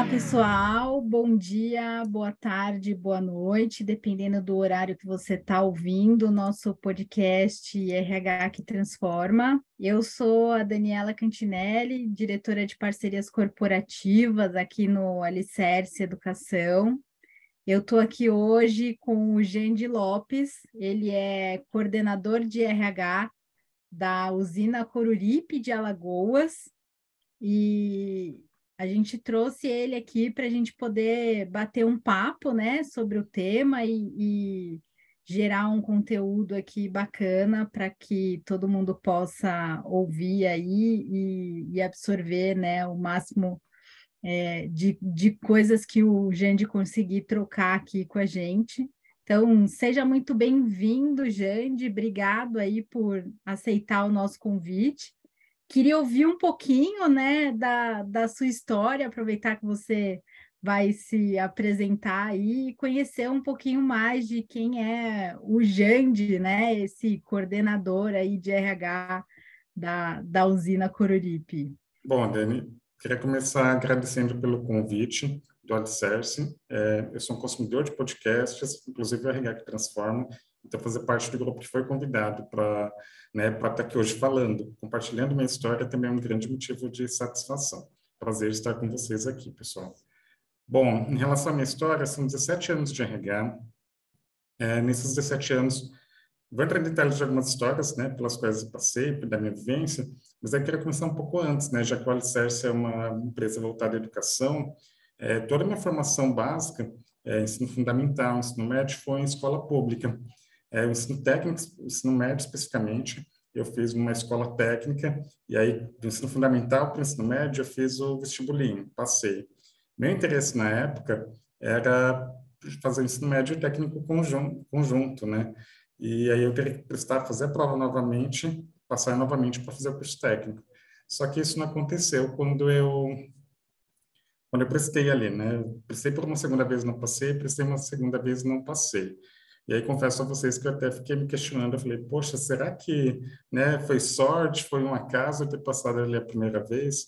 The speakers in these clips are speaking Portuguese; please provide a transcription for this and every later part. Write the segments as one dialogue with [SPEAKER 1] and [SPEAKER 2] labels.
[SPEAKER 1] Olá, pessoal. Bom dia, boa tarde, boa noite, dependendo do horário que você está ouvindo o nosso podcast RH que Transforma. Eu sou a Daniela Cantinelli, diretora de parcerias corporativas aqui no Alicerce Educação. Eu estou aqui hoje com o Gendy Lopes, ele é coordenador de RH da usina Coruripe de Alagoas, e a gente trouxe ele aqui para a gente poder bater um papo, né, sobre o tema e gerar um conteúdo aqui bacana para que todo mundo possa ouvir aí e absorver, né, o máximo de coisas que o Jande conseguir trocar aqui com a gente. Então, seja muito bem-vindo, Jande. Obrigado aí por aceitar o nosso convite. Queria ouvir um pouquinho, né, da sua história, aproveitar que você vai se apresentar aí e conhecer um pouquinho mais de quem é o Jande, né, esse coordenador aí de RH da usina Coruripe.
[SPEAKER 2] Bom, Dani, queria começar agradecendo pelo convite do Alicerce. Eu sou um consumidor de podcasts, inclusive o RH que Transforma, então fazer parte do grupo que foi convidado para estar aqui hoje falando, compartilhando minha história também é um grande motivo de satisfação. Prazer estar com vocês aqui, pessoal. Bom, em relação à minha história, são 17 anos de RH. Nesses 17 anos, vou entrar em detalhes de algumas histórias, né, pelas quais eu passei, da minha vivência, mas eu queria começar um pouco antes, né, já que o Alicerce é uma empresa voltada à educação. Toda a minha formação básica, ensino fundamental, ensino médio, foi em escola pública. O ensino técnico, ensino médio especificamente, eu fiz uma escola técnica, e aí do ensino fundamental para o ensino médio eu fiz o vestibulinho, passei. Meu interesse na época era fazer o ensino médio e técnico conjunto, né? E aí eu teria que fazer a prova novamente, passar novamente para fazer o curso técnico. Só que isso não aconteceu quando eu prestei ali, né? Eu prestei por uma segunda vez, não passei, prestei uma segunda vez, não passei. E aí confesso a vocês que eu até fiquei me questionando, eu falei, poxa, será que, né, foi sorte, foi um acaso eu ter passado ali a primeira vez?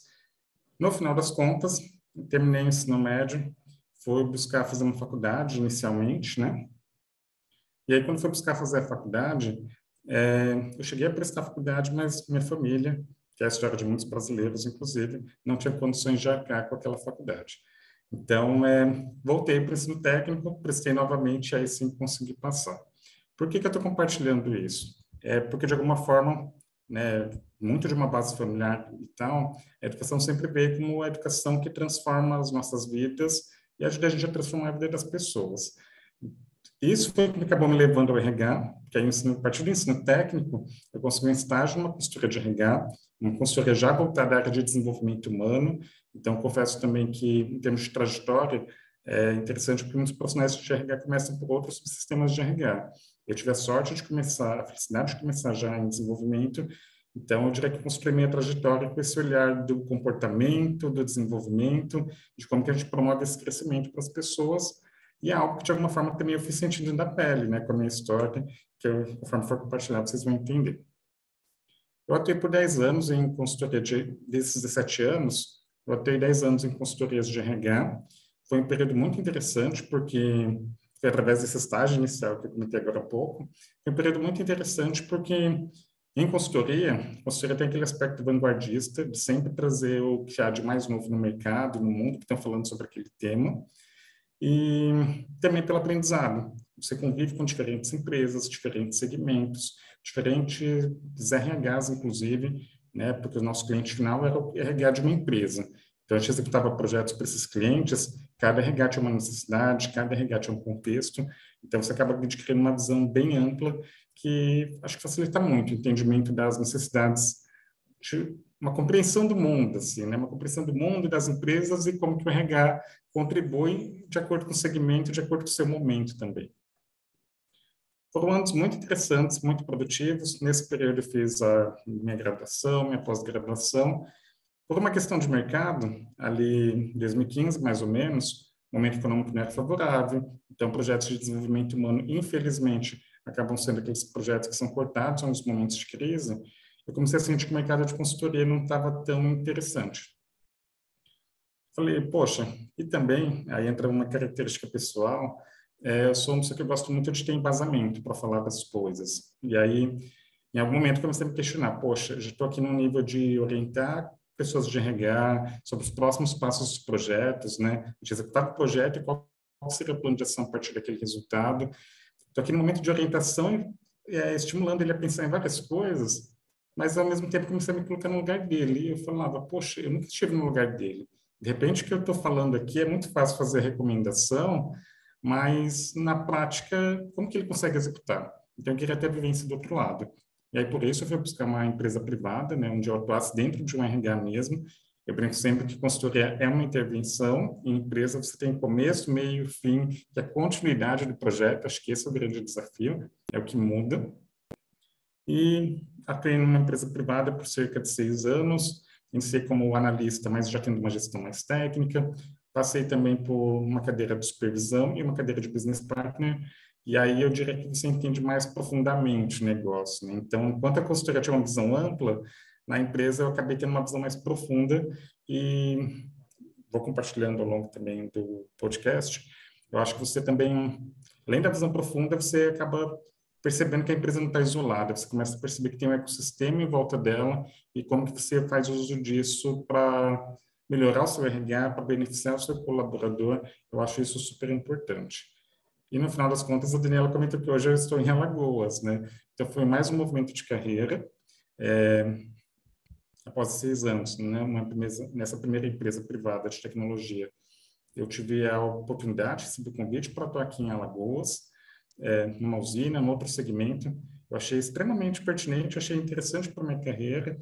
[SPEAKER 2] No final das contas, terminei o ensino médio, fui buscar fazer uma faculdade inicialmente, né? E aí, quando fui buscar fazer a faculdade, eu cheguei a prestar faculdade, mas minha família, que é a história de muitos brasileiros, inclusive, não tinha condições de arcar com aquela faculdade. Então, voltei para o ensino técnico, prestei novamente, e aí sim consegui passar. Por que eu estou compartilhando isso? Porque, de alguma forma, né, muito de uma base familiar e tal, a educação sempre veio como a educação que transforma as nossas vidas e ajuda a gente a transformar a vida das pessoas. Isso foi o que acabou me levando ao RH, que aí, a partir do ensino técnico, eu consegui um estágio numa consultoria de RH, uma consultoria já voltada à área de desenvolvimento humano. Então, confesso também que, em termos de trajetória, é interessante porque muitos profissionais de RH começam por outros subsistemas de RH. Eu tive a sorte de começar, a felicidade de começar já em desenvolvimento, então eu diria que construí minha trajetória com esse olhar do comportamento, do desenvolvimento, de como que a gente promove esse crescimento para as pessoas, e é algo que, de alguma forma, também eu fiz sentido na pele, né, com a minha história, que eu, conforme for compartilhado, vocês vão entender. Eu atuei por 10 anos em consultoria desses 17 anos, eu atuei 10 anos em consultorias de RH. Foi um período muito interessante, porque foi através desse estágio inicial que eu comentei agora há pouco. Foi um período muito interessante porque em consultoria, a consultoria tem aquele aspecto vanguardista de sempre trazer o que há de mais novo no mercado, no mundo, que estão falando sobre aquele tema. E também pelo aprendizado. Você convive com diferentes empresas, diferentes segmentos, diferentes RHs, inclusive, né, porque o nosso cliente final era o RH de uma empresa. Então, a gente executava projetos para esses clientes, cada RH tinha uma necessidade, cada RH tinha um contexto, então você acaba adquirindo uma visão bem ampla que acho que facilita muito o entendimento das necessidades, uma compreensão do mundo, assim, né? Uma compreensão do mundo e das empresas e como que o RH contribui de acordo com o segmento, de acordo com o seu momento também. Foram anos muito interessantes, muito produtivos. Nesse período eu fiz a minha graduação, minha pós-graduação. Por uma questão de mercado, ali em 2015, mais ou menos, o momento econômico não era favorável, então projetos de desenvolvimento humano, infelizmente, acabam sendo aqueles projetos que são cortados nos momentos de crise. Eu comecei a sentir que o mercado de consultoria não estava tão interessante. Falei, poxa, e também, aí entra uma característica pessoal, eu sou uma pessoa que eu gosto muito de ter embasamento para falar das coisas. E aí, em algum momento, comecei a me questionar, poxa, já estou aqui no nível de orientar pessoas de RH sobre os próximos passos dos projetos, né? De executar o projeto e qual seria o plano de ação a partir daquele resultado. Estou aqui no momento de orientação, estimulando ele a pensar em várias coisas, mas ao mesmo tempo comecei a me colocar no lugar dele. E eu falava, poxa, eu nunca estive no lugar dele. De repente, o que eu estou falando aqui é muito fácil fazer recomendação, mas na prática, como que ele consegue executar? Então, eu queria ter a vivência do outro lado. E aí, por isso, eu fui buscar uma empresa privada, né, onde eu atuasse dentro de um RH mesmo. Eu brinco sempre que consultoria é uma intervenção, em empresa você tem começo, meio, fim, que é a continuidade do projeto, acho que esse é o grande desafio, é o que muda. E atuei numa empresa privada por cerca de 6 anos, iniciei como analista, mas já tendo uma gestão mais técnica, passei também por uma cadeira de supervisão e uma cadeira de business partner, e aí eu diria que você entende mais profundamente o negócio, né? Então, enquanto a consultoria tinha uma visão ampla, na empresa eu acabei tendo uma visão mais profunda e vou compartilhando ao longo também do podcast. Eu acho que você também, além da visão profunda, você acaba percebendo que a empresa não está isolada, você começa a perceber que tem um ecossistema em volta dela e como que você faz uso disso para melhorar o seu RH, para beneficiar o seu colaborador. Eu acho isso super importante. E no final das contas, a Daniela comentou que hoje eu estou em Alagoas, né? Então foi mais um movimento de carreira. É, após 6 anos, né, nessa primeira empresa privada de tecnologia, eu tive a oportunidade, recebi o convite para atuar aqui em Alagoas, numa usina, num outro segmento. Eu achei extremamente pertinente, achei interessante para a minha carreira,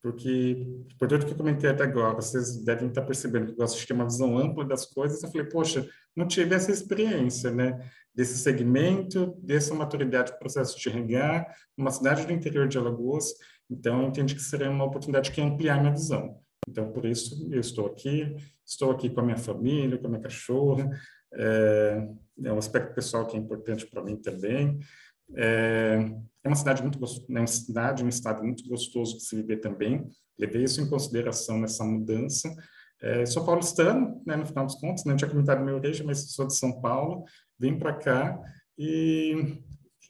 [SPEAKER 2] porque, por tudo que eu comentei até agora, vocês devem estar percebendo que eu gosto de ter uma visão ampla das coisas. Eu falei, poxa, não tive essa experiência, né? Desse segmento, dessa maturidade do processo de regar, numa cidade do interior de Alagoas. Então, eu entendi que seria uma oportunidade que ia ampliar minha visão. Então, por isso, eu estou aqui com a minha família, com a minha cachorra. É um aspecto pessoal que é importante para mim também. É, é uma cidade muito gostosa, é uma cidade, um estado muito gostoso de se viver também. Levei isso em consideração nessa mudança. Sou paulistano, né, no final dos contos, não tinha comentado minha origem, mas sou de São Paulo. Vim para cá e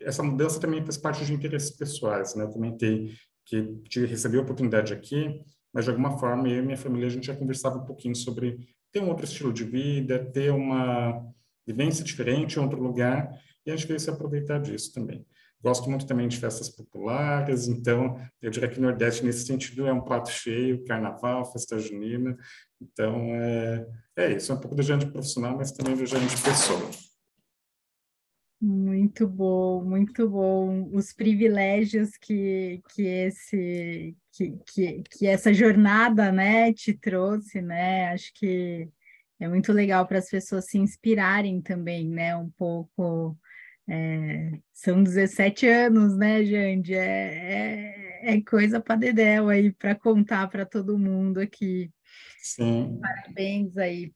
[SPEAKER 2] essa mudança também faz parte de interesses pessoais, né? Eu comentei que recebi a oportunidade aqui, mas de alguma forma eu e minha família a gente já conversava um pouquinho sobre ter um outro estilo de vida, ter uma vivência diferente em outro lugar, e a gente veio se aproveitar disso também. Gosto muito também de festas populares, então eu diria que o Nordeste, nesse sentido, é um prato cheio, carnaval, festa junina. Então, é isso, é um pouco do gênero profissional, mas também do gênero de pessoa.
[SPEAKER 1] Muito bom, muito bom. Os privilégios que essa jornada, né, te trouxe, né? Acho que é muito legal para as pessoas se inspirarem também, né? Um pouco. São 17 anos, né, Jande? É coisa para dedéu aí para contar para todo mundo aqui.
[SPEAKER 2] Sim,
[SPEAKER 1] Parabéns aí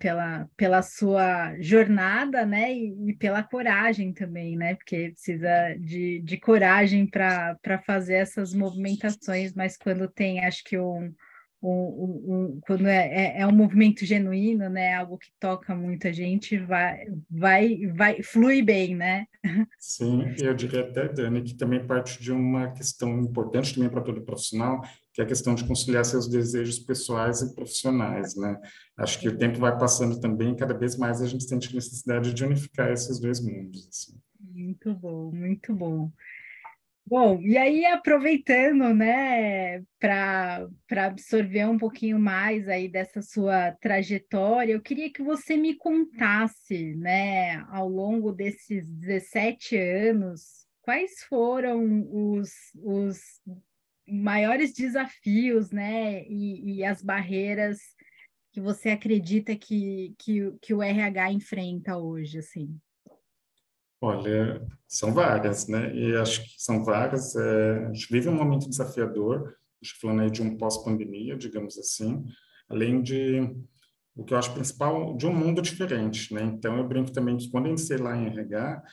[SPEAKER 1] pela sua jornada, né? E pela coragem também, né? Porque precisa de coragem para fazer essas movimentações, mas quando tem, acho que quando é um movimento genuíno, né? Algo que toca muita gente, flui bem, né?
[SPEAKER 2] sim, eu diria até, Dani, que também parte de uma questão importante também para todo profissional, que é a questão de conciliar seus desejos pessoais e profissionais, né? Acho que o tempo vai passando também, e cada vez mais a gente sente necessidade de unificar esses dois mundos, assim.
[SPEAKER 1] Muito bom, muito bom. Bom, e aí aproveitando, né, para absorver um pouquinho mais aí dessa sua trajetória, eu queria que você me contasse, né, ao longo desses 17 anos, quais foram os maiores desafios, né, e as barreiras que você acredita que o RH enfrenta hoje, assim?
[SPEAKER 2] Olha, são várias, né? E acho que são várias. A gente vive um momento desafiador, acho que falando aí de um pós-pandemia, digamos assim, além de o que eu acho principal, de um mundo diferente, né? Então, eu brinco também que quando eu iniciei lá em RH,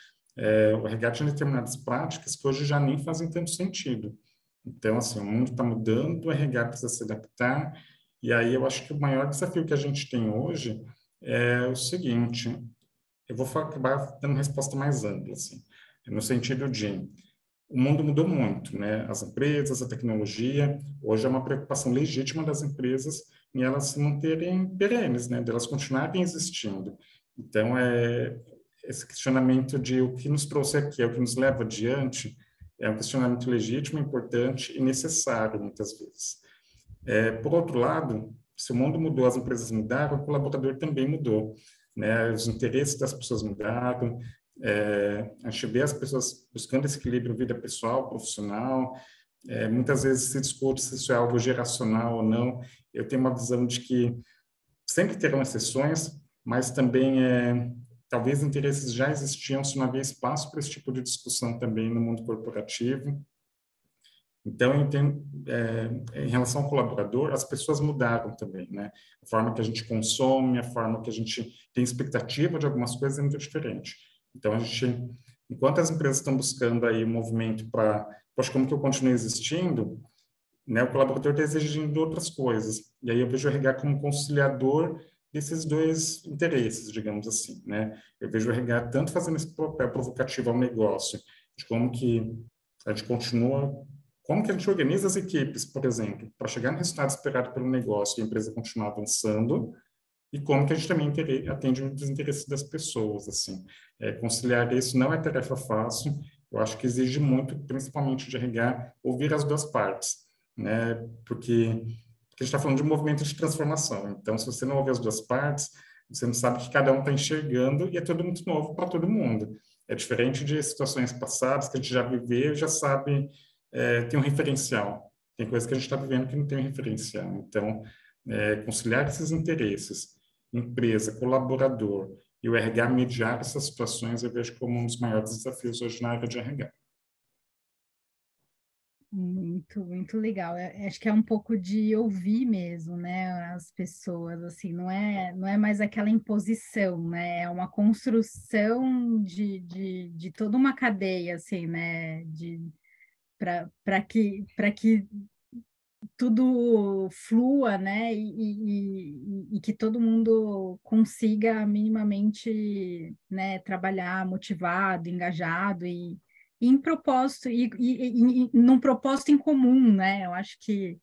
[SPEAKER 2] o RH tinha determinadas práticas que hoje já nem fazem tanto sentido. Então, assim, o mundo está mudando, o RH precisa se adaptar, E aí eu acho que o maior desafio que a gente tem hoje é o seguinte, eu vou acabar dando uma resposta mais ampla, assim, no sentido de o mundo mudou muito, né? As empresas, a tecnologia, hoje é uma preocupação legítima das empresas em elas se manterem perenes, né? De elas continuarem existindo. Então, esse questionamento de o que nos trouxe aqui, é o que nos leva adiante, é um questionamento legítimo, importante e necessário, muitas vezes. Por outro lado, se o mundo mudou, as empresas mudaram, o colaborador também mudou, né? Os interesses das pessoas mudaram, a gente vê as pessoas buscando esse equilíbrio vida pessoal, profissional, muitas vezes se discute se isso é algo geracional ou não. Eu tenho uma visão de que sempre terão exceções, mas também talvez interesses já existiam, se não havia espaço para esse tipo de discussão também no mundo corporativo. Então, eu entendo, em relação ao colaborador, as pessoas mudaram também, né? A forma que a gente consome, a forma que a gente tem expectativa de algumas coisas é muito diferente. Então, a gente, enquanto as empresas estão buscando aí um movimento para, poxa, como que eu continuo existindo, né? O colaborador está exigindo outras coisas. E aí eu vejo o RH como conciliador desses dois interesses, digamos assim, né? Eu vejo o RH tanto fazendo esse papel provocativo ao negócio, de como que a gente continua, como que a gente organiza as equipes, por exemplo, para chegar no resultado esperado pelo negócio e a empresa continuar avançando, e como que a gente também atende os interesses das pessoas, assim. Conciliar isso não é tarefa fácil, eu acho que exige muito, principalmente de RH, ouvir as duas partes, né? Porque a gente está falando de um movimento de transformação, então se você não ouvir as duas partes, você não sabe o que cada um está enxergando e é tudo muito novo para todo mundo. É diferente de situações passadas que a gente já viveu, já sabe, tem um referencial. Tem coisas que a gente está vivendo que não tem um referencial. Então, conciliar esses interesses, empresa, colaborador e o RH mediar essas situações, eu vejo como um dos maiores desafios hoje na área de RH.
[SPEAKER 1] Muito, muito legal. Acho que é um pouco de ouvir mesmo, né, as pessoas, assim, não é mais aquela imposição, né, é uma construção de toda uma cadeia, assim, né, para que tudo flua, né, e que todo mundo consiga minimamente, né, trabalhar motivado, engajado e em propósito, e num propósito em comum, né, eu acho que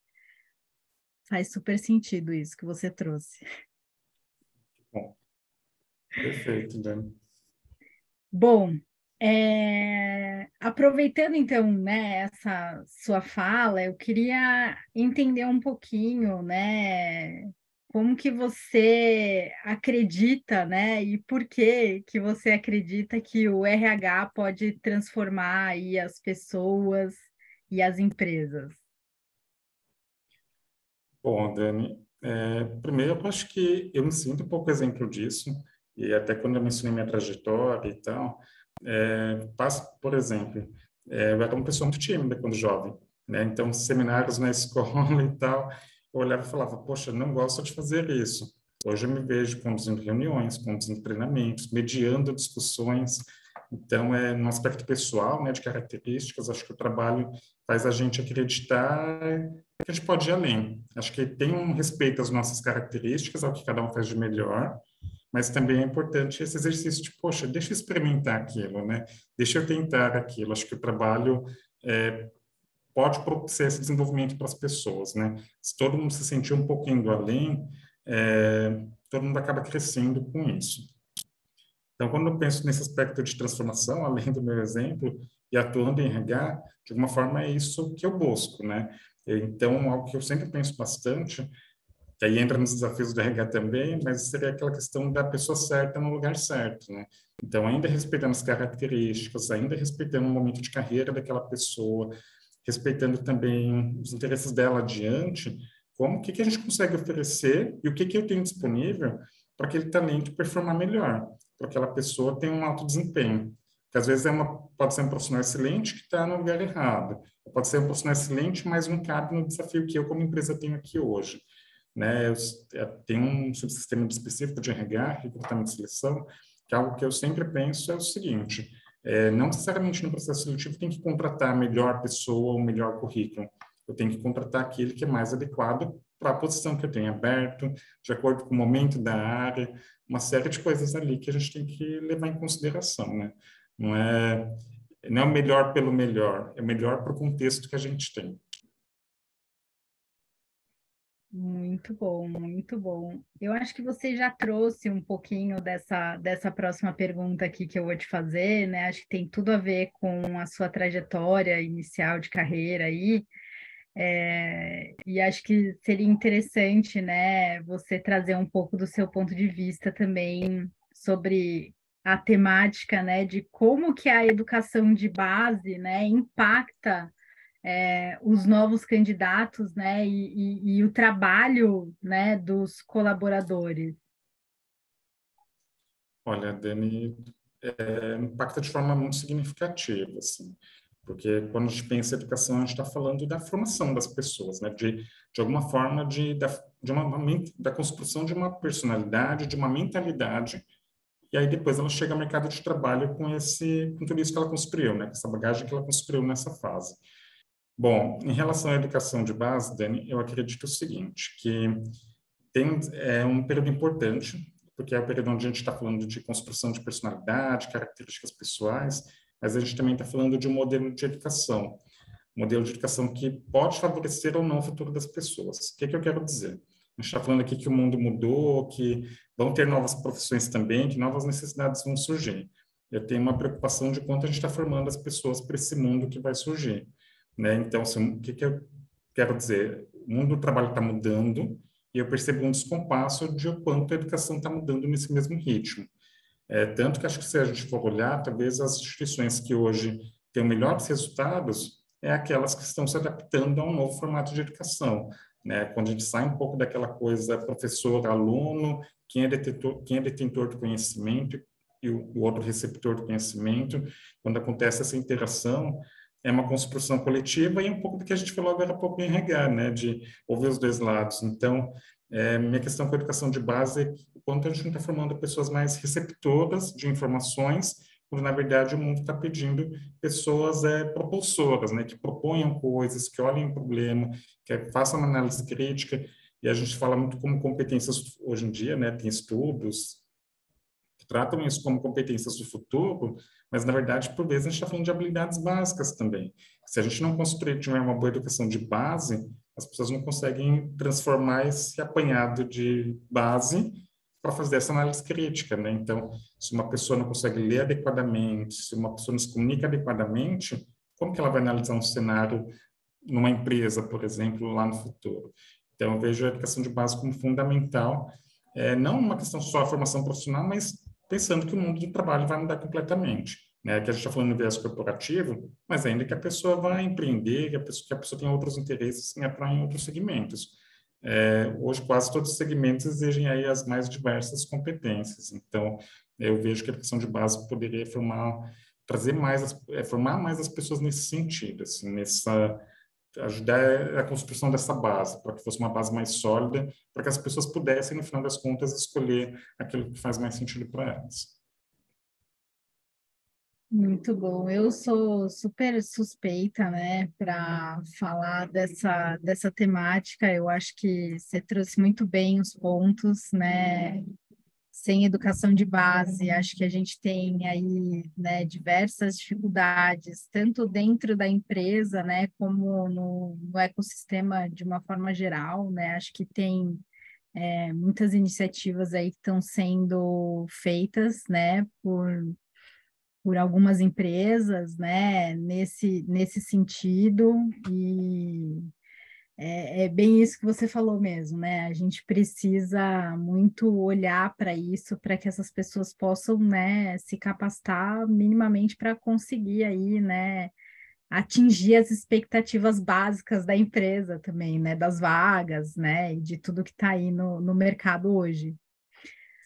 [SPEAKER 1] faz super sentido isso que você trouxe.
[SPEAKER 2] Bom, perfeito, Dani.
[SPEAKER 1] Bom, aproveitando então, né, essa sua fala, eu queria entender um pouquinho, né, como que você acredita, né, e por que você acredita que o RH pode transformar aí as pessoas e as empresas?
[SPEAKER 2] Bom, Dani, primeiro eu acho que eu me sinto um pouco exemplo disso, e até quando eu mencionei minha trajetória e tal, por exemplo, eu era uma pessoa muito tímida quando jovem, né? Então, seminários na escola e tal, eu olhava e falava, poxa, não gosto de fazer isso. Hoje eu me vejo conduzindo reuniões, conduzindo treinamentos, mediando discussões. Então, no aspecto pessoal, né, de características, acho que o trabalho faz a gente acreditar que a gente pode ir além. Acho que tem um respeito às nossas características, ao que cada um faz de melhor, mas também é importante esse exercício de, poxa, deixa eu experimentar aquilo, né? Deixa eu tentar aquilo. Acho que o trabalho pode propiciar esse desenvolvimento para as pessoas, né? Se todo mundo se sentir um pouquinho além, todo mundo acaba crescendo com isso. Então, quando eu penso nesse aspecto de transformação, além do meu exemplo, e atuando em RH, de alguma forma é isso que eu busco, né? Então, algo que eu sempre penso bastante, que aí entra nos desafios do RH também, mas seria aquela questão da pessoa certa no lugar certo, né? Então, ainda respeitando as características, ainda respeitando o momento de carreira daquela pessoa, respeitando também os interesses dela adiante, como o que a gente consegue oferecer e o que eu tenho disponível para aquele talento performar melhor, para aquela pessoa ter um alto desempenho. Porque às vezes pode ser um profissional excelente que está no lugar errado, pode ser um profissional excelente, mas não cabe no desafio que eu como empresa tenho aqui hoje, né? Eu tenho um subsistema específico de RH, recrutamento e seleção, que é algo que eu sempre penso é o seguinte: não necessariamente no processo seletivo tem que contratar a melhor pessoa ou o melhor currículo. Eu tenho que contratar aquele que é mais adequado para a posição que eu tenho aberto, de acordo com o momento da área, uma série de coisas ali que a gente tem que levar em consideração, né? Não é, não é o melhor pelo melhor, é o melhor para o contexto que a gente tem.
[SPEAKER 1] Muito bom, muito bom. Eu acho que você já trouxe um pouquinho dessa próxima pergunta aqui que eu vou te fazer, né? Acho que tem tudo a ver com a sua trajetória inicial de carreira aí. E acho que seria interessante, né, você trazer um pouco do seu ponto de vista também sobre a temática, né, de como que a educação de base, né, impacta os novos candidatos, né, e o trabalho, né, dos colaboradores.
[SPEAKER 2] Olha, Dani, impacta de forma muito significativa, assim, porque quando a gente pensa em educação, a gente está falando da formação das pessoas, né, de alguma forma, da construção de uma personalidade, de uma mentalidade, e aí depois ela chega ao mercado de trabalho com tudo isso que ela construiu, né, com essa bagagem que ela construiu nessa fase. Bom, em relação à educação de base, Dani, eu acredito o seguinte, que um período importante, porque é o período onde a gente está falando de construção de personalidade, características pessoais, mas a gente também está falando de um modelo de educação que pode favorecer ou não o futuro das pessoas. O que que eu quero dizer? A gente está falando aqui que o mundo mudou, que vão ter novas profissões também, que novas necessidades vão surgir. Eu tenho uma preocupação de quanto a gente está formando as pessoas para esse mundo que vai surgir, né? Então, assim, o que que eu quero dizer? O mundo do trabalho está mudando e eu percebo um descompasso de o quanto a educação está mudando nesse mesmo ritmo. Tanto que acho que se a gente for olhar, talvez as instituições que hoje têm melhores resultados é aquelas que estão se adaptando a um novo formato de educação, né? Quando a gente sai um pouco daquela coisa professor-aluno, quem é detentor do conhecimento e o outro receptor do conhecimento, quando acontece essa interação, é uma construção coletiva e um pouco do que a gente falou agora há pouco em RH, né? De ouvir os dois lados. Então, minha questão com a educação de base é o quanto a gente não está formando pessoas mais receptoras de informações, quando, na verdade, o mundo está pedindo pessoas propulsoras, né, que proponham coisas, que olhem o problema, que façam uma análise crítica, e a gente fala muito como competências hoje em dia, né, tem estudos que tratam isso como competências do futuro, mas, na verdade, por vezes, a gente está falando de habilidades básicas também. Se a gente não construir, tiver uma boa educação de base, as pessoas não conseguem transformar esse apanhado de base para fazer essa análise crítica, né? Então, se uma pessoa não consegue ler adequadamente, se uma pessoa não se comunica adequadamente, como que ela vai analisar um cenário numa empresa, por exemplo, lá no futuro? Então, eu vejo a educação de base como fundamental, não uma questão só da formação profissional, mas pensando que o mundo do trabalho vai mudar completamente, né? Que a gente está falando no viés corporativo, mas ainda que a pessoa vai empreender, que a pessoa tenha outros interesses em atuar em outros segmentos. Hoje, quase todos os segmentos exigem aí as mais diversas competências. Então, eu vejo que a educação de base poderia formar mais as pessoas nesse sentido, assim, ajudar a construção dessa base, para que fosse uma base mais sólida, para que as pessoas pudessem, no final das contas, escolher aquilo que faz mais sentido para elas.
[SPEAKER 1] Muito bom. Eu sou super suspeita, né, para falar dessa temática. Eu acho que você trouxe muito bem os pontos, né? Sem educação de base, acho que a gente tem aí, né, diversas dificuldades, tanto dentro da empresa, né, como no ecossistema de uma forma geral, né? Acho que tem muitas iniciativas aí que estão sendo feitas, né, por algumas empresas, né, nesse sentido, e é bem isso que você falou mesmo, né? A gente precisa muito olhar para isso, para que essas pessoas possam, né, se capacitar minimamente para conseguir aí, né, atingir as expectativas básicas da empresa também, né, das vagas, né, e de tudo que está aí no mercado hoje.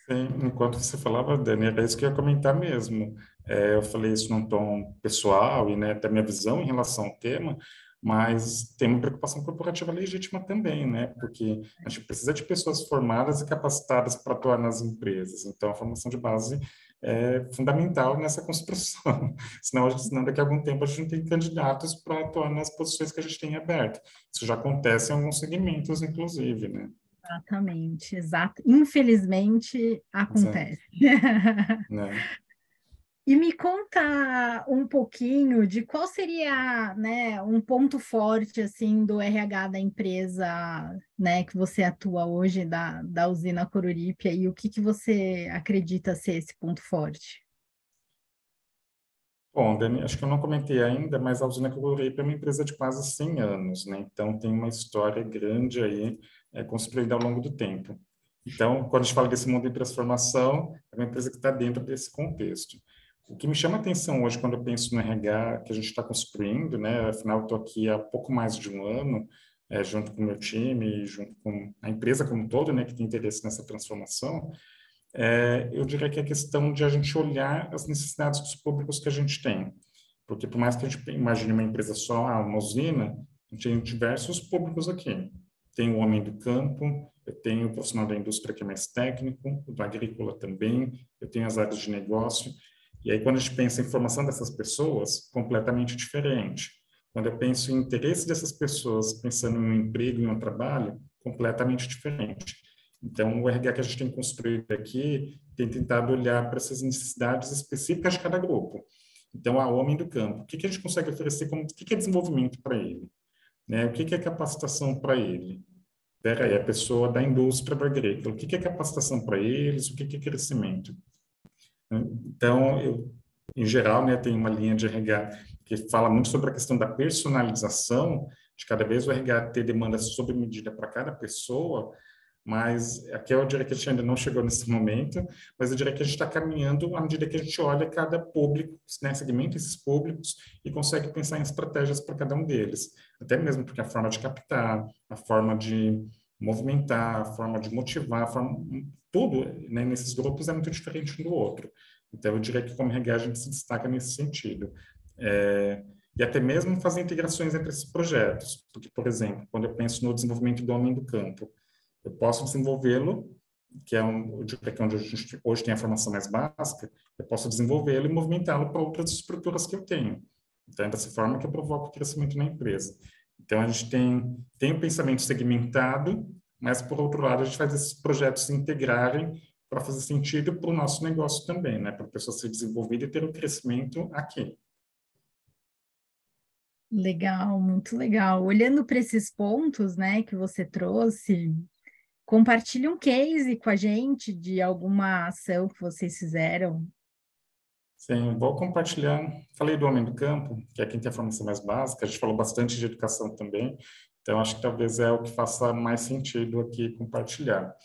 [SPEAKER 2] Sim, enquanto você falava, Dani, era isso que eu ia comentar mesmo. Eu falei isso num tom pessoal e, né, da minha visão em relação ao tema, mas tem uma preocupação corporativa legítima também, né? Porque a gente precisa de pessoas formadas e capacitadas para atuar nas empresas. Então, a formação de base é fundamental nessa construção. Senão daqui a algum tempo a gente não tem candidatos para atuar nas posições que a gente tem aberto. Isso já acontece em alguns segmentos, inclusive, né?
[SPEAKER 1] Exatamente, exato. Infelizmente
[SPEAKER 2] Exato.
[SPEAKER 1] acontece.
[SPEAKER 2] Né?
[SPEAKER 1] E me conta um pouquinho de qual seria, né, um ponto forte assim do RH da empresa, né, que você atua hoje da usina Coruripe e o que que você acredita ser esse ponto forte?
[SPEAKER 2] Bom, Dani, acho que eu não comentei ainda, mas a usina Coruripe é uma empresa de quase 100 anos, né? Então, tem uma história grande aí, construída ao longo do tempo. Então, quando a gente fala desse mundo em transformação, é uma empresa que está dentro desse contexto. O que me chama a atenção hoje, quando eu penso no RH que a gente está construindo, né? Afinal, eu estou aqui há pouco mais de um ano, junto com o meu time, junto com a empresa como um todo, né? Que tem interesse nessa transformação, eu diria que é a questão de a gente olhar as necessidades dos públicos que a gente tem. Porque por mais que a gente imagine uma empresa só, uma usina, a gente tem diversos públicos aqui. Tem o homem do campo, eu tenho o profissional da indústria que é mais técnico, o do agrícola também, eu tenho as áreas de negócio. E aí, quando a gente pensa em formação dessas pessoas, completamente diferente. Quando eu penso em interesse dessas pessoas, pensando em um emprego, em um trabalho, completamente diferente. Então, o RH que a gente tem construído aqui tem tentado olhar para essas necessidades específicas de cada grupo. Então, a homem do campo, o que a gente consegue oferecer, o que é desenvolvimento para ele? Né? O que é capacitação para ele? Espera aí, a pessoa da indústria do agrícola, o que é capacitação para eles? O que é crescimento? Então, em geral, né, tem uma linha de RH que fala muito sobre a questão da personalização, de cada vez o RH ter demandas sob medida para cada pessoa, mas aqui eu diria que a gente ainda não chegou nesse momento, mas eu diria que a gente está caminhando à medida que a gente olha cada público, né, segmenta esses públicos e consegue pensar em estratégias para cada um deles. Até mesmo porque a forma de captar, a forma de movimentar, a forma de motivar, tudo, né, nesses grupos é muito diferente um do outro. Então, eu diria que como RH a gente se destaca nesse sentido. E até mesmo fazer integrações entre esses projetos. Porque, por exemplo, quando eu penso no desenvolvimento do homem do campo, eu posso desenvolvê-lo, que é onde a gente hoje tem a formação mais básica, eu posso desenvolvê-lo e movimentá-lo para outras estruturas que eu tenho. Então, é dessa forma que eu provoco o crescimento na empresa. Então, a gente tem um pensamento segmentado, mas, por outro lado, a gente faz esses projetos se integrarem para fazer sentido para o nosso negócio também, né? Para a pessoa ser desenvolvida e ter o crescimento aqui.
[SPEAKER 1] Legal, muito legal. Olhando para esses pontos, né, que você trouxe, compartilhe um case com a gente de alguma ação que vocês fizeram.
[SPEAKER 2] Sim, vou compartilhar. Falei do homem do campo, que é quem tem a formação mais básica, a gente falou bastante de educação também, então acho que talvez é o que faça mais sentido aqui compartilhar.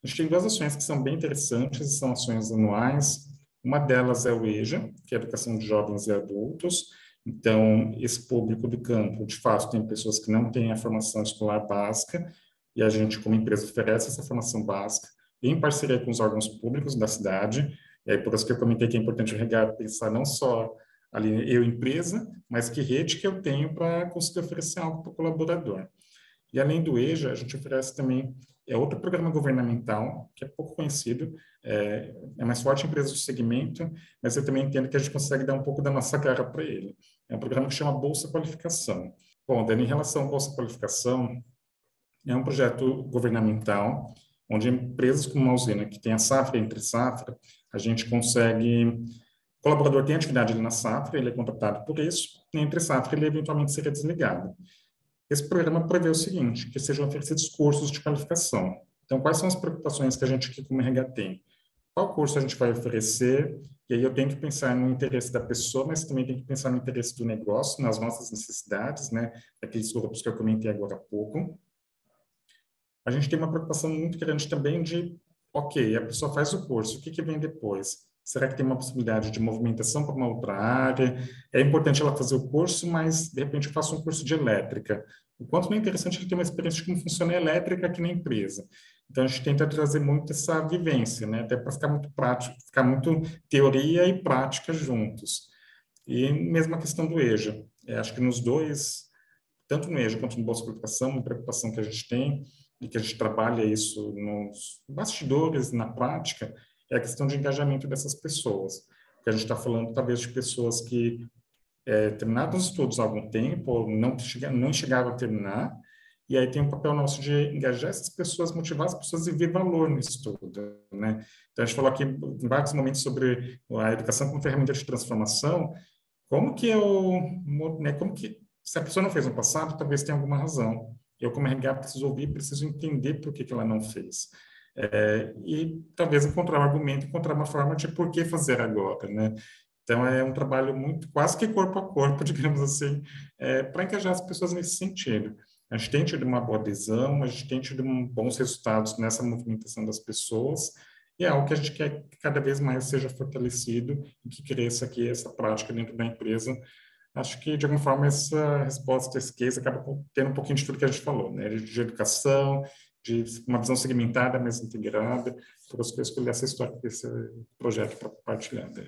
[SPEAKER 2] A gente tem duas ações que são bem interessantes, são ações anuais. Uma delas é o EJA, que é a Educação de Jovens e Adultos. Então, esse público do campo, de fato, tem pessoas que não têm a formação escolar básica, e a gente, como empresa, oferece essa formação básica, em parceria com os órgãos públicos da cidade. E aí, por isso que eu comentei que é importante o RH pensar não só ali eu, empresa, mas que rede que eu tenho para conseguir oferecer algo para o colaborador. E além do EJA, a gente oferece também outro programa governamental, que é pouco conhecido, mais forte empresa do segmento, mas eu também entendo que a gente consegue dar um pouco da nossa cara para ele. É um programa que chama Bolsa Qualificação. Bom, Dani, em relação à Bolsa Qualificação, é um projeto governamental, onde empresas como a usina, que tem a safra e entre safra, a gente consegue. O colaborador tem atividade ali na safra, ele é contratado por isso, e entre safra ele eventualmente seria desligado. Esse programa prevê o seguinte, que sejam oferecidos cursos de qualificação. Então, quais são as preocupações que a gente aqui como RH tem? Qual curso a gente vai oferecer? E aí eu tenho que pensar no interesse da pessoa, mas também tenho que pensar no interesse do negócio, nas nossas necessidades, né? Daqueles grupos que eu comentei agora há pouco. A gente tem uma preocupação muito grande também de, ok, a pessoa faz o curso, o que vem depois? Será que tem uma possibilidade de movimentação para uma outra área? É importante ela fazer o curso, mas, de repente, eu faço um curso de elétrica. O quanto não é interessante ele ter uma experiência de como funciona a elétrica aqui na empresa. Então, a gente tenta trazer muito essa vivência, né? Até para ficar muito prático, ficar muito teoria e prática juntos. E mesmo a questão do EJA. Acho que nos dois, tanto no EJA quanto no Bolsa Qualificação, uma preocupação que a gente tem e que a gente trabalha isso nos bastidores, na prática, é a questão de engajamento dessas pessoas. Porque a gente está falando, talvez, de pessoas que terminaram os estudos há algum tempo, ou não chegaram a terminar, e aí tem um papel nosso de engajar essas pessoas, motivar as pessoas e ver valor no estudo, né? Então, a gente falou aqui em vários momentos sobre a educação como ferramenta de transformação, como que né, como que, se a pessoa não fez no passado, talvez tenha alguma razão. Eu, como RH, preciso ouvir, preciso entender por que ela não fez. E talvez encontrar um argumento, encontrar uma forma de por que fazer agora, né? Então, é um trabalho muito, quase que corpo a corpo, digamos assim, para engajar as pessoas nesse sentido. A gente tem tido uma boa adesão, a gente tem tido bons resultados nessa movimentação das pessoas, e é algo que a gente quer que cada vez mais seja fortalecido e que cresça aqui essa prática dentro da empresa. Acho que, de alguma forma, essa resposta, esse case, acaba tendo um pouquinho de tudo que a gente falou, né? De educação, de uma visão segmentada, mas integrada. Por isso que eu escolhi essa história desse projeto para compartilhar. Né?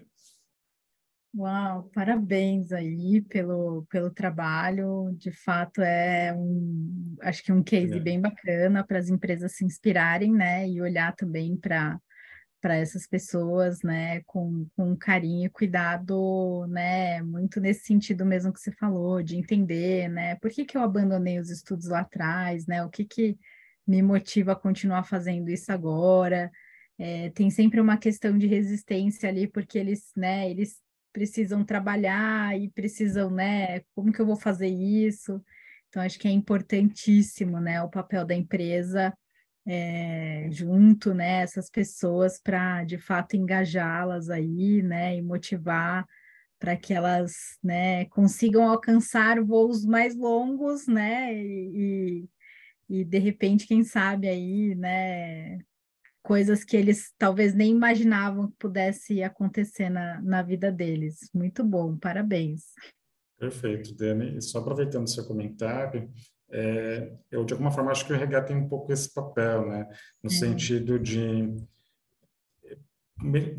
[SPEAKER 1] Uau, parabéns aí pelo trabalho. De fato, acho que um case
[SPEAKER 2] Obrigado.
[SPEAKER 1] bem bacana para as empresas se inspirarem, né? E olhar também para essas pessoas, né, com carinho e cuidado, né, muito nesse sentido mesmo que você falou, de entender, né, por que que eu abandonei os estudos lá atrás, né, o que que me motiva a continuar fazendo isso agora. Tem sempre uma questão de resistência ali, porque eles precisam trabalhar e precisam, né, como que eu vou fazer isso? Então, acho que é importantíssimo, né, o papel da empresa junto, né, essas pessoas para, de fato, engajá-las aí, né, e motivar para que elas, né, consigam alcançar voos mais longos, né, e de repente, quem sabe aí, né, coisas que eles talvez nem imaginavam que pudesse acontecer na vida deles. Muito bom, parabéns.
[SPEAKER 2] Perfeito, Dani. E só aproveitando o seu comentário, eu, de alguma forma, acho que o RH tem um pouco esse papel, né? No
[SPEAKER 1] É,
[SPEAKER 2] sentido de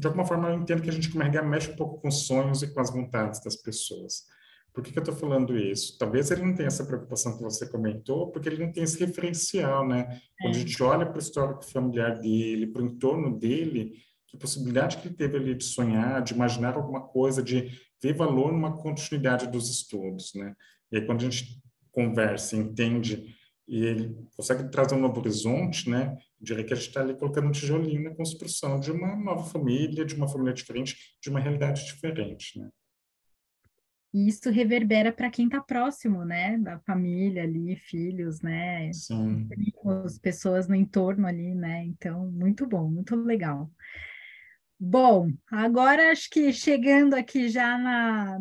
[SPEAKER 2] alguma forma, eu entendo que a gente, como RH, mexe um pouco com os sonhos e com as vontades das pessoas. Por que que eu estou falando isso? Talvez ele não tenha essa preocupação que você comentou, porque ele não tem esse referencial, né? Quando a
[SPEAKER 1] é.
[SPEAKER 2] gente olha para o histórico familiar dele, para o entorno dele, que possibilidade que ele teve ali de sonhar, de imaginar alguma coisa, de ver valor numa continuidade dos estudos, né? E aí, quando a gente conversa, entende, e ele consegue trazer um novo horizonte, né? Eu diria que a gente está ali colocando um tijolinho na construção de uma nova família, de uma família diferente, de uma realidade diferente, né?
[SPEAKER 1] E isso reverbera para quem está próximo, né, da família ali, filhos, né,
[SPEAKER 2] Sim.
[SPEAKER 1] primos, pessoas no entorno ali, né? Então, muito bom, muito legal. Bom, agora acho que chegando aqui já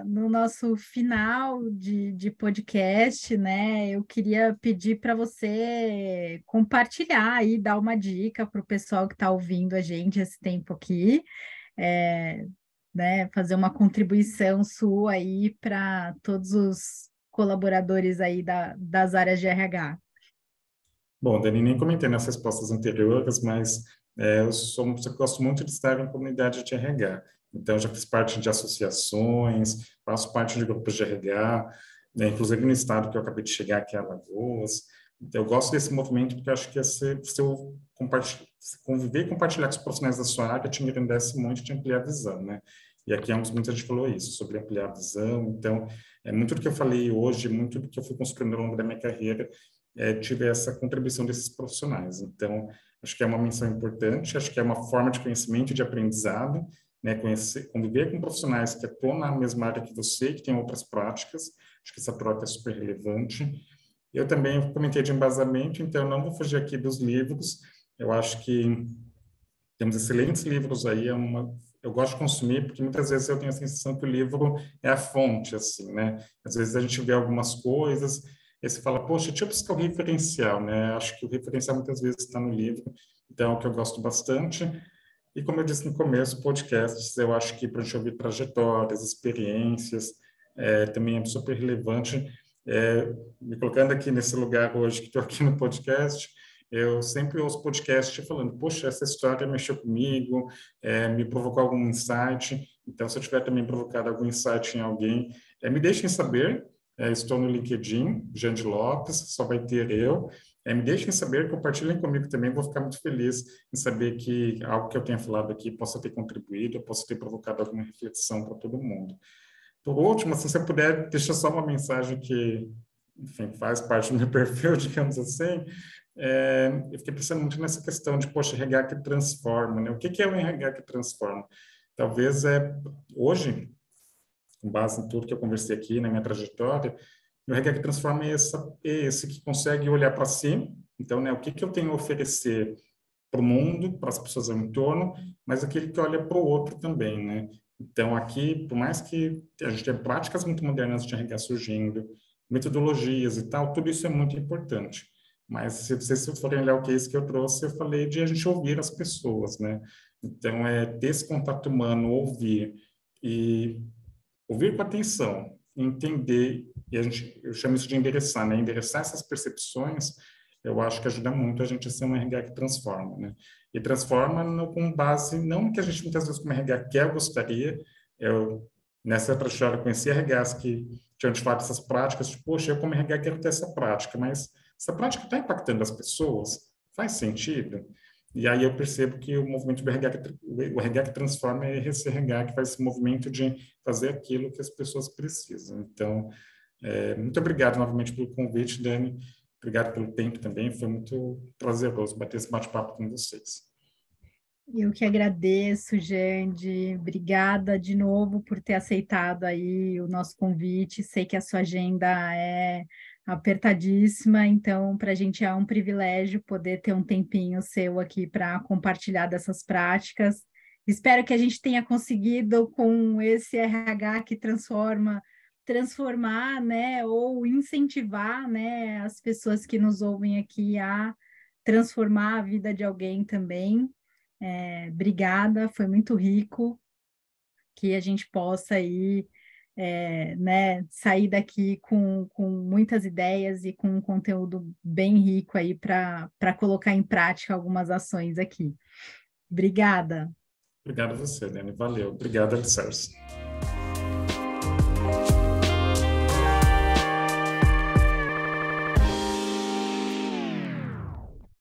[SPEAKER 1] no nosso final de podcast, né? Eu queria pedir para você compartilhar aí, dar uma dica para o pessoal que está ouvindo a gente esse tempo aqui, é, né? Fazer uma contribuição sua aí para todos os colaboradores aí das áreas de RH.
[SPEAKER 2] Bom, Dani, nem comentei nas respostas anteriores, mas eu gosto muito de estar em comunidade de RH. Então, já fiz parte de associações, faço parte de grupos de RH, né, inclusive no estado que eu acabei de chegar, que é Alagoas. Então, eu gosto desse movimento porque eu acho que se eu se conviver e compartilhar com os profissionais da sua área, te engrandece muito, te amplia a visão, né? E aqui há uns minutos a gente falou isso, sobre ampliar a visão. Então, muito do que eu falei hoje, muito do que eu fui construindo ao longo da minha carreira, tive essa contribuição desses profissionais. Então, acho que é uma menção importante, acho que é uma forma de conhecimento e de aprendizado, né? Conhecer, conviver com profissionais que atuam na mesma área que você, que têm outras práticas, acho que essa troca é super relevante. Eu também comentei de embasamento, então eu não vou fugir aqui dos livros, eu acho que temos excelentes livros aí, eu gosto de consumir, porque muitas vezes eu tenho a sensação que o livro é a fonte, assim, né? Às vezes a gente vê algumas coisas, e você fala, poxa, deixa eu buscar o referencial, né? Acho que o referencial muitas vezes está no livro, então é o que eu gosto bastante. E como eu disse no começo, podcasts, eu acho que para a gente ouvir trajetórias, experiências, também é super relevante. Me colocando aqui nesse lugar hoje, que estou aqui no podcast, eu sempre ouço podcast falando, poxa, essa história mexeu comigo, me provocou algum insight. Então, se eu tiver também provocado algum insight em alguém, me deixem saber. Estou no LinkedIn, Jande Lopes, só vai ter eu. Me deixem saber, compartilhem comigo também, vou ficar muito feliz em saber que algo que eu tenha falado aqui possa ter contribuído, possa ter provocado alguma reflexão para todo mundo. Por último, se você puder, deixa só uma mensagem que, enfim, faz parte do meu perfil, digamos assim. Eu fiquei pensando muito nessa questão de, poxa, RH que transforma, né? O que é o RH que transforma? Talvez hoje, com base em tudo que eu conversei aqui na minha trajetória, o RH que transforma é esse que consegue olhar para si. Então, né, o que eu tenho a oferecer para o mundo, para as pessoas ao entorno, mas aquele que olha para o outro também, né? Então, aqui, por mais que a gente tenha práticas muito modernas de RH surgindo, metodologias e tal, tudo isso é muito importante. Mas se vocês forem olhar o case que eu trouxe, eu falei de a gente ouvir as pessoas, né? Então, ter esse contato humano, ouvir e ouvir com atenção, entender, e eu chamo isso de endereçar, né? Endereçar essas percepções, eu acho que ajuda muito a gente a ser um RH que transforma, né? E transforma com base, não no que a gente muitas vezes como RH quer ou gostaria, nessa trajetória eu conheci RHs que tinham de fato essas práticas, tipo, poxa, eu como RH quero ter essa prática, mas essa prática está impactando as pessoas? Faz sentido? E aí eu percebo que o movimento do RH, o RH que transforma é esse RH que faz esse movimento de fazer aquilo que as pessoas precisam. Então, muito obrigado novamente pelo convite, Dani. Obrigado pelo tempo também. Foi muito prazeroso bater esse bate-papo com vocês.
[SPEAKER 1] Eu que agradeço, Jande. Obrigada de novo por ter aceitado aí o nosso convite. Sei que a sua agenda é apertadíssima, então para a gente é um privilégio poder ter um tempinho seu aqui para compartilhar dessas práticas. Espero que a gente tenha conseguido, com esse RH que transformar, né, ou incentivar, né, as pessoas que nos ouvem aqui a transformar a vida de alguém também. Obrigada, foi muito rico, que a gente possa aí, né, sair daqui com muitas ideias e com um conteúdo bem rico aí para colocar em prática algumas ações aqui. Obrigada.
[SPEAKER 2] Obrigado a você, Dani. Valeu. Obrigado, Alicerce.